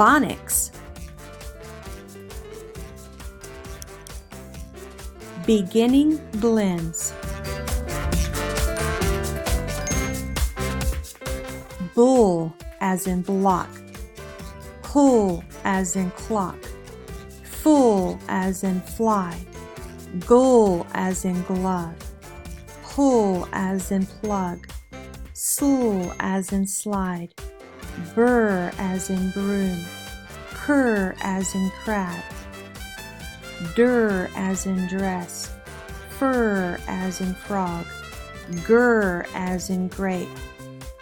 Phonics. Beginning blends. Bull as in block. Pull as in clock. Full as in fly. Gull as in glove. Pull as in plug. Slool as in slide. Burr as in broom. Cur as in crab. Dur as in dress. Fur as in frog. Gur as in grape.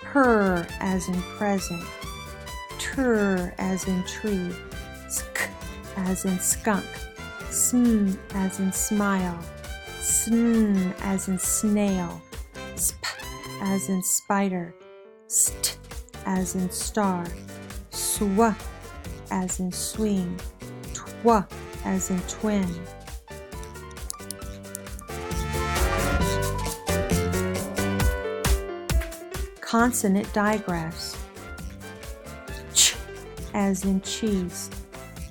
Per as in present. Tur as in tree. Sk as in skunk. Sm as in smile. Sn as in snail. Sp as in spider. St as in star. Swa as in swing. Twa as in twin. Consonant digraphs. Ch as in cheese.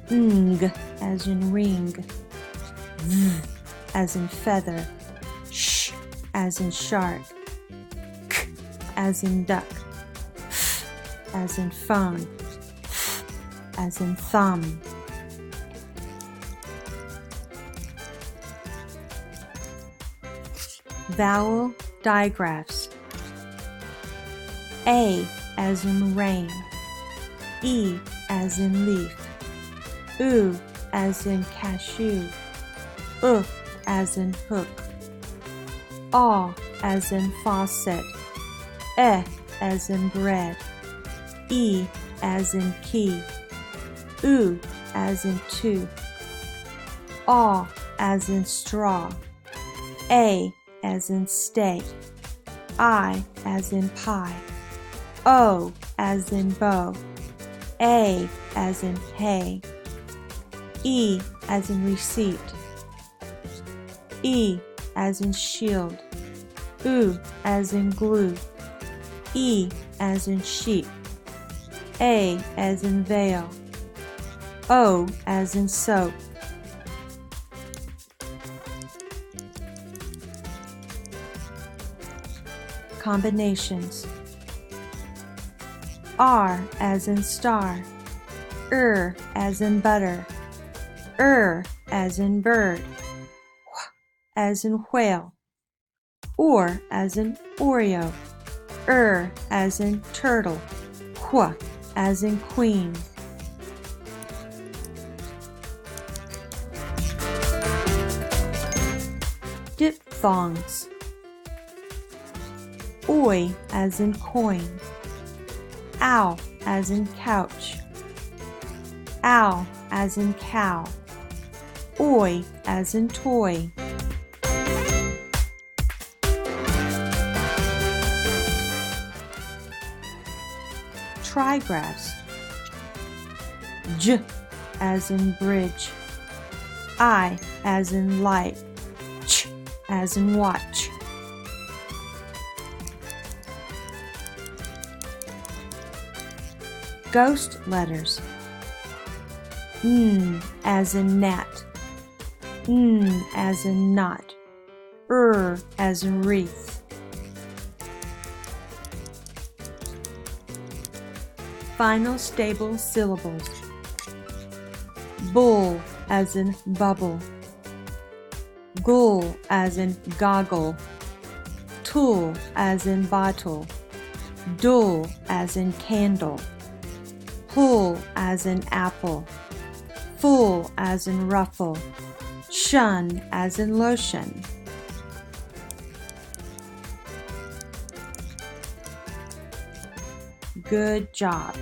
Ng as in ring. V as in feather. Sh as in shark. K as in duck. F as in phone. F as in thumb. Vowel digraphs. A as in rain. E as in leaf. U as in cashew. As in hook. A as in faucet. E as in bread. E as in key. U as in tooth. A as in straw. A as in steak. I as in pie. O as in bow. A as in hay. E as in receipt. E as in shield. U as in glue. E as in sheep. A as in veil. O as in soap. Combinations. R as in star. As in butter. As in bird. As in whale. Or as in Oreo. As in turtle. Qu as in queen. Diphthongs. Oi as in coin. Ow as in couch. Ow as in cow. Oi as in toy. Trigraphs. J as in bridge. I as in light. Ch as in watch. Ghost letters. N as in gnat. N as in knot. As in wreath. Final stable syllables. Bull as in bubble. Gull as in goggle. Tool as in bottle. Dull as in candle. Pull as in apple. Full as in ruffle. Shun as in lotion. Good job.